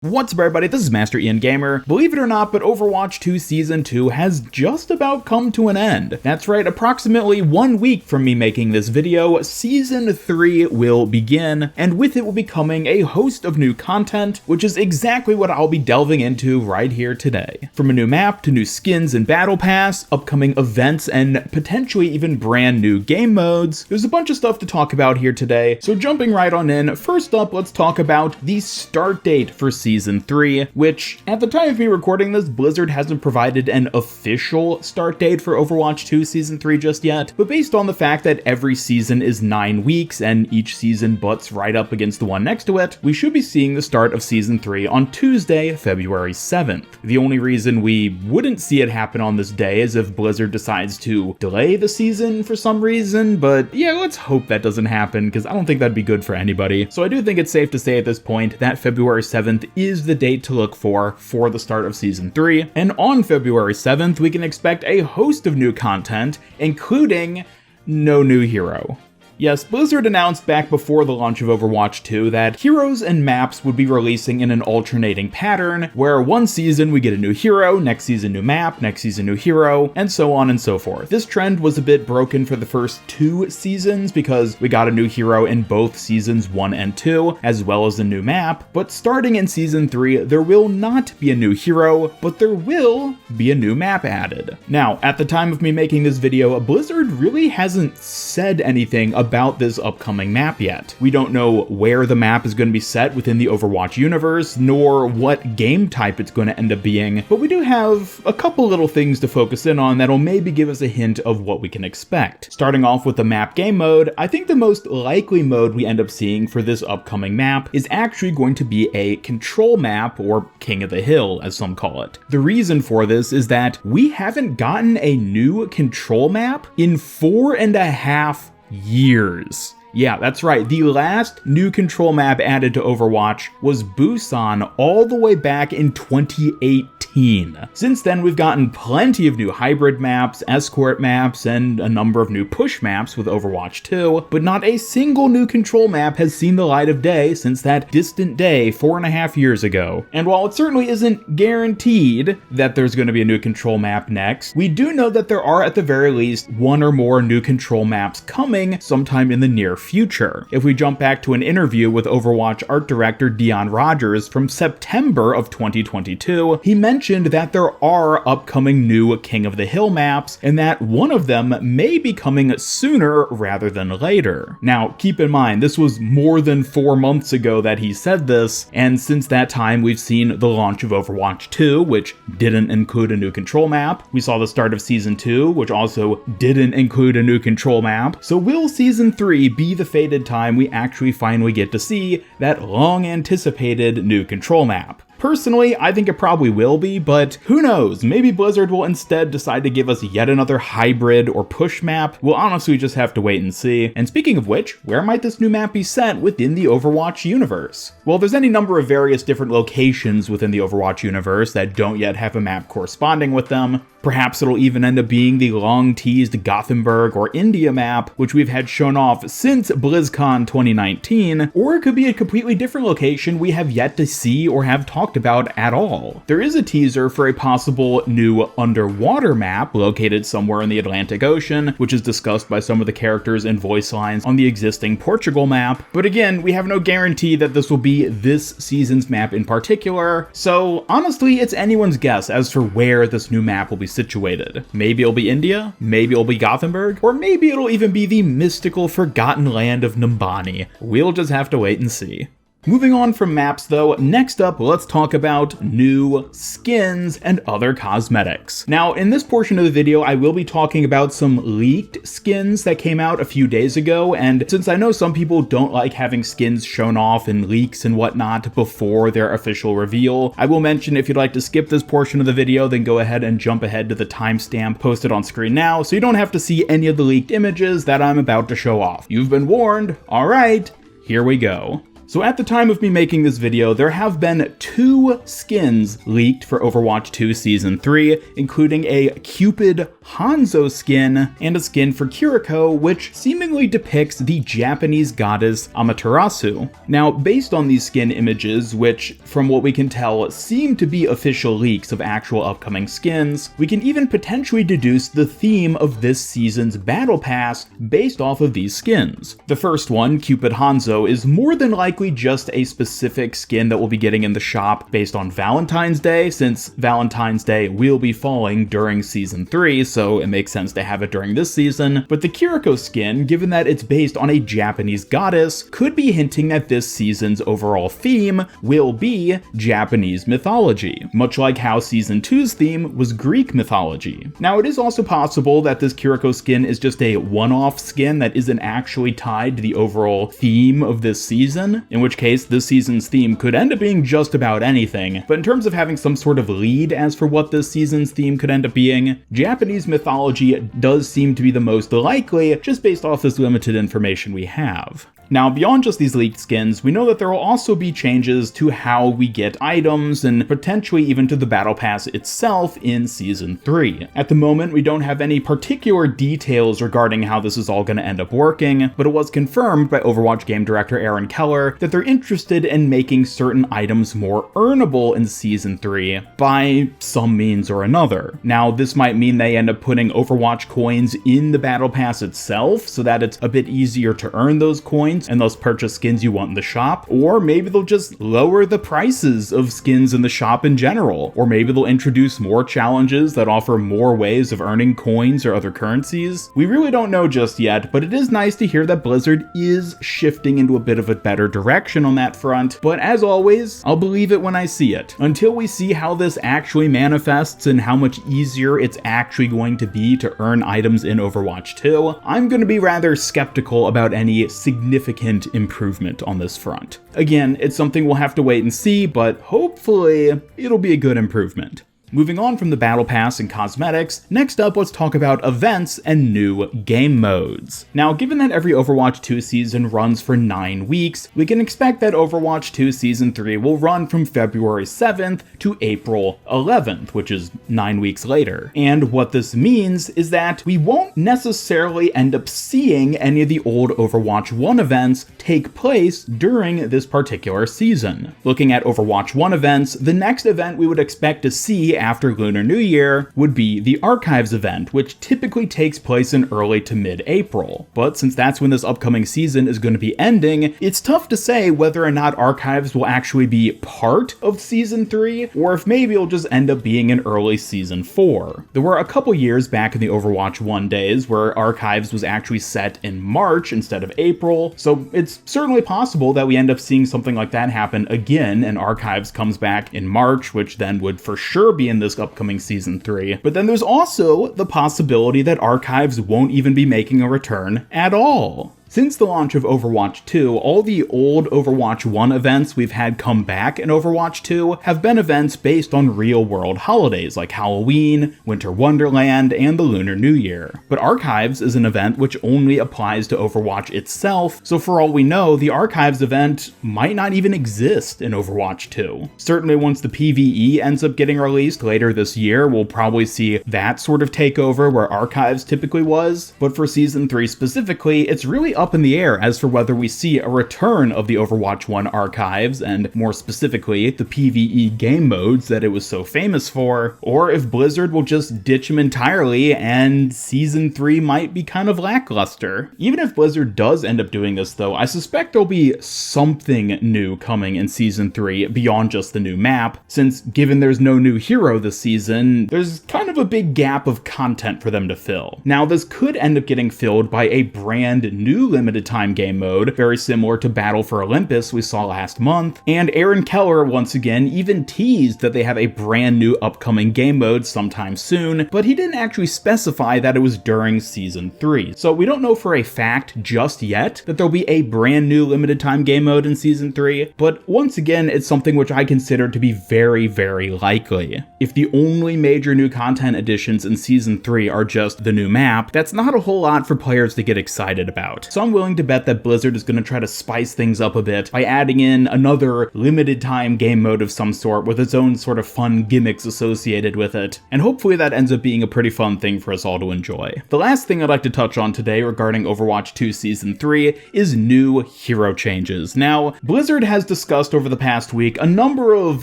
What's up everybody, this is Master Ian Gamer. Believe it or not, but Overwatch 2 Season 2 has just about come to an end. That's right, approximately 1 week from me making this video, Season 3 will begin, and with it will be coming a host of new content, which is exactly what I'll be delving into right here today. From a new map to new skins and battle pass, upcoming events, and potentially even brand new game modes, there's a bunch of stuff to talk about here today, so jumping right on in, first up let's talk about the start date for Season 3, which, at the time of me recording this, Blizzard hasn't provided an official start date for Overwatch 2 Season 3 just yet, but based on the fact that every season is 9 weeks and each season butts right up against the one next to it, we should be seeing the start of Season 3 on Tuesday, February 7th. The only reason we wouldn't see it happen on this day is if Blizzard decides to delay the season for some reason, but yeah, let's hope that doesn't happen, because I don't think that'd be good for anybody. So I do think it's safe to say at this point that February 7th is the date to look for the start of Season 3, and on February 7th we can expect a host of new content, including no new hero. Yes, Blizzard announced back before the launch of Overwatch 2 that heroes and maps would be releasing in an alternating pattern, where one season we get a new hero, next season new map, next season new hero, and so on and so forth. This trend was a bit broken for the first 2 seasons because we got a new hero in both seasons 1 and 2, as well as a new map, but starting in Season 3, there will not be a new hero, but there will be a new map added. Now, at the time of me making this video, Blizzard really hasn't said anything about this upcoming map yet. We don't know where the map is going to be set within the Overwatch universe, nor what game type it's going to end up being, but we do have a couple little things to focus in on that'll maybe give us a hint of what we can expect. Starting off with the map game mode, I think the most likely mode we end up seeing for this upcoming map is actually going to be a control map, or King of the Hill as some call it. The reason for this is that we haven't gotten a new control map in 4.5 years. Yeah, that's right. The last new control map added to Overwatch was Busan all the way back in 2018. Since then, we've gotten plenty of new hybrid maps, escort maps, and a number of new push maps with Overwatch 2, but not a single new control map has seen the light of day since that distant day 4.5 years ago. And while it certainly isn't guaranteed that there's going to be a new control map next, we do know that there are at the very least 1 or more new control maps coming sometime in the near future. If we jump back to an interview with Overwatch art director Dion Rogers from September of 2022, he mentioned that there are upcoming new King of the Hill maps, and that one of them may be coming sooner rather than later. Now, keep in mind, this was more than 4 months ago that he said this, and since that time we've seen the launch of Overwatch 2, which didn't include a new control map. We saw the start of Season 2, which also didn't include a new control map. So will Season 3 be the fated time we actually finally get to see that long-anticipated new control map? Personally, I think it probably will be, but who knows? Maybe Blizzard will instead decide to give us yet another hybrid or push map. We'll honestly just have to wait and see. And speaking of which, where might this new map be set within the Overwatch universe? Well, there's any number of various different locations within the Overwatch universe that don't yet have a map corresponding with them. Perhaps it'll even end up being the long-teased Gothenburg or India map, which we've had shown off since BlizzCon 2019, or it could be a completely different location we have yet to see or have talked about at all. There is a teaser for a possible new underwater map located somewhere in the Atlantic Ocean, which is discussed by some of the characters and voice lines on the existing Portugal map, but again, we have no guarantee that this will be this season's map in particular, so honestly, it's anyone's guess as to where this new map will be situated. Maybe it'll be India, maybe it'll be Gothenburg, or maybe it'll even be the mystical forgotten land of Numbani. We'll just have to wait and see. Moving on from maps though, next up let's talk about new skins and other cosmetics. Now in this portion of the video I will be talking about some leaked skins that came out a few days ago, and since I know some people don't like having skins shown off in leaks and whatnot before their official reveal, I will mention if you'd like to skip this portion of the video then go ahead and jump ahead to the timestamp posted on screen now so you don't have to see any of the leaked images that I'm about to show off. You've been warned. Alright, here we go. So at the time of me making this video, there have been 2 skins leaked for Overwatch 2 Season 3, including a Cupid Hanzo skin and a skin for Kiriko, which seemingly depicts the Japanese goddess Amaterasu. Now, based on these skin images, which from what we can tell seem to be official leaks of actual upcoming skins, we can even potentially deduce the theme of this season's Battle Pass based off of these skins. The first one, Cupid Hanzo, is more than likely just a specific skin that we'll be getting in the shop based on Valentine's Day, since Valentine's Day will be falling during Season 3, so it makes sense to have it during this season. But the Kiriko skin, given that it's based on a Japanese goddess, could be hinting that this season's overall theme will be Japanese mythology, much like how Season 2's theme was Greek mythology. Now, it is also possible that this Kiriko skin is just a one-off skin that isn't actually tied to the overall theme of this season, in which case this season's theme could end up being just about anything. But in terms of having some sort of lead as for what this season's theme could end up being, Japanese mythology does seem to be the most likely, just based off this limited information we have. Now, beyond just these leaked skins, we know that there will also be changes to how we get items, and potentially even to the Battle Pass itself in Season 3. At the moment, we don't have any particular details regarding how this is all going to end up working, but it was confirmed by Overwatch game director Aaron Keller that they're interested in making certain items more earnable in Season 3 by some means or another. Now, this might mean they end up putting Overwatch coins in the Battle Pass itself, so that it's a bit easier to earn those coins and thus purchase skins you want in the shop, or maybe they'll just lower the prices of skins in the shop in general, or maybe they'll introduce more challenges that offer more ways of earning coins or other currencies. We really don't know just yet, but it is nice to hear that Blizzard is shifting into a bit of a better direction on that front, but as always, I'll believe it when I see it. Until we see how this actually manifests and how much easier it's actually going to be to earn items in Overwatch 2, I'm going to be rather skeptical about any significant improvement on this front. Again, it's something we'll have to wait and see, but hopefully it'll be a good improvement. Moving on from the Battle Pass and cosmetics, next up let's talk about events and new game modes. Now, given that every Overwatch 2 season runs for 9 weeks, we can expect that Overwatch 2 Season 3 will run from February 7th to April 11th, which is 9 weeks later. And what this means is that we won't necessarily end up seeing any of the old Overwatch 1 events take place during this particular season. Looking at Overwatch 1 events, the next event we would expect to see after Lunar New Year would be the Archives event, which typically takes place in early to mid-April. But since that's when this upcoming season is going to be ending, it's tough to say whether or not Archives will actually be part of Season 3, or if maybe it'll just end up being in early Season 4. There were a couple years back in the Overwatch 1 days where Archives was actually set in March instead of April, so it's certainly possible that we end up seeing something like that happen again, and Archives comes back in March, which then would for sure be in this upcoming Season 3. But then there's also the possibility that Archives won't even be making a return at all. Since the launch of Overwatch 2, all the old Overwatch 1 events we've had come back in Overwatch 2 have been events based on real-world holidays like Halloween, Winter Wonderland, and the Lunar New Year. But Archives is an event which only applies to Overwatch itself, so for all we know, the Archives event might not even exist in Overwatch 2. Certainly once the PvE ends up getting released later this year, we'll probably see that sort of takeover where Archives typically was, but for Season 3 specifically, it's really up in the air as for whether we see a return of the Overwatch 1 Archives, and more specifically, the PvE game modes that it was so famous for, or if Blizzard will just ditch them entirely and Season 3 might be kind of lackluster. Even if Blizzard does end up doing this though, I suspect there'll be something new coming in Season 3 beyond just the new map, since given there's no new hero this season, there's kind of a big gap of content for them to fill. Now, this could end up getting filled by a brand new limited time game mode, very similar to Battle for Olympus we saw last month, and Aaron Keller once again even teased that they have a brand new upcoming game mode sometime soon, but he didn't actually specify that it was during Season 3. So we don't know for a fact just yet that there'll be a brand new limited time game mode in Season 3, but once again, it's something which I consider to be very, very likely. If the only major new content additions in Season 3 are just the new map, that's not a whole lot for players to get excited about. So so I'm willing to bet that Blizzard is going to try to spice things up a bit by adding in another limited time game mode of some sort with its own sort of fun gimmicks associated with it, and hopefully that ends up being a pretty fun thing for us all to enjoy. The last thing I'd like to touch on today regarding Overwatch 2 Season 3 is new hero changes. Now, Blizzard has discussed over the past week a number of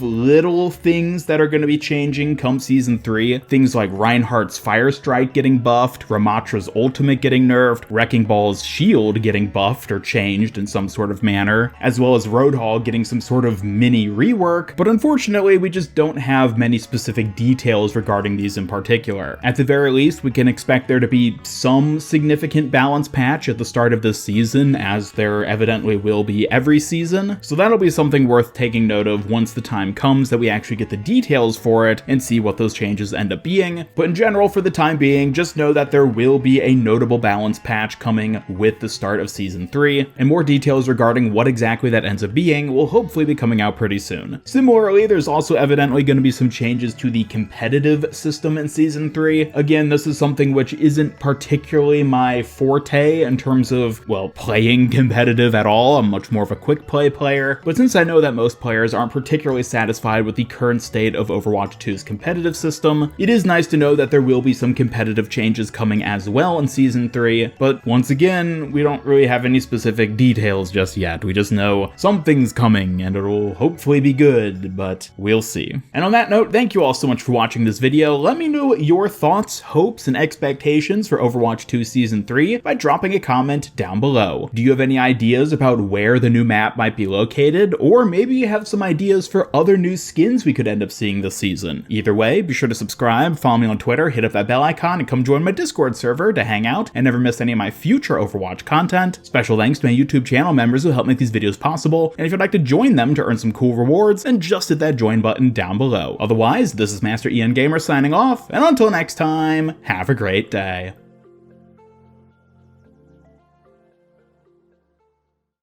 little things that are going to be changing come Season 3, things like Reinhardt's Fire Strike getting buffed, Ramatra's ultimate getting nerfed, Wrecking Ball's shield getting buffed or changed in some sort of manner, as well as Roadhog getting some sort of mini rework, but unfortunately we just don't have many specific details regarding these in particular. At the very least, we can expect there to be some significant balance patch at the start of this season, as there evidently will be every season, so that'll be something worth taking note of once the time comes that we actually get the details for it and see what those changes end up being. But in general, for the time being, just know that there will be a notable balance patch coming with the start of Season 3, and more details regarding what exactly that ends up being will hopefully be coming out pretty soon. Similarly, there's also evidently going to be some changes to the competitive system in Season 3. Again, this is something which isn't particularly my forte in terms of, well, playing competitive at all. I'm much more of a quick play player, but since I know that most players aren't particularly satisfied with the current state of Overwatch 2's competitive system, it is nice to know that there will be some competitive changes coming as well in Season 3, but once again, we don't really have any specific details just yet. We just know something's coming and it'll hopefully be good, but we'll see. And on that note, thank you all so much for watching this video. Let me know your thoughts, hopes, and expectations for Overwatch 2 Season 3 by dropping a comment down below. Do you have any ideas about where the new map might be located? Or maybe you have some ideas for other new skins we could end up seeing this season. Either way, be sure to subscribe, follow me on Twitter, hit up that bell icon, and come join my Discord server to hang out and never miss any of my future Overwatch content. Special thanks to my YouTube channel members who help make these videos possible, and if you'd like to join them to earn some cool rewards, then just hit that join button down below. Otherwise, this is Master Ian Gamer signing off, and until next time, have a great day.